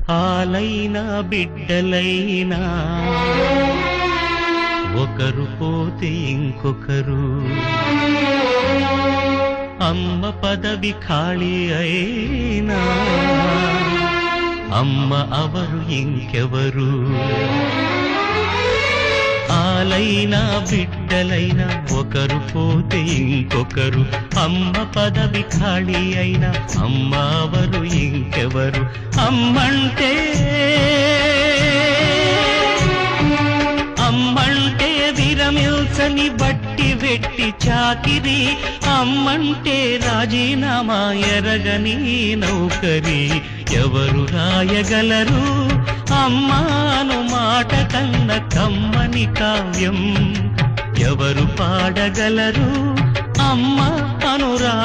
పాలైనా బిడ్డలైనా ఒకరు పోతే ఇంకొకరు, అమ్మ పదవి ఖాళీ అయినా అమ్మ అవరు ఇంకెవరు. పాలైనా బిడ్డలైనా ఒకరు పోతే ఇంకొకరు, అమ్మ పదవి ఖాళీ అయినా అమ్మ అవరు ఇంకెవరు. అమ్మంటే విరమిల్సని బట్టి వెట్టి చాకిరి, అమ్మంటే రాజీనామా ఎరగని నౌకరి. ఎవరు రాయగలరు అమ్మాను మాట కన్న కమ్మని కావ్యం? ఎవరు పాడగలరు అమ్మ అనురా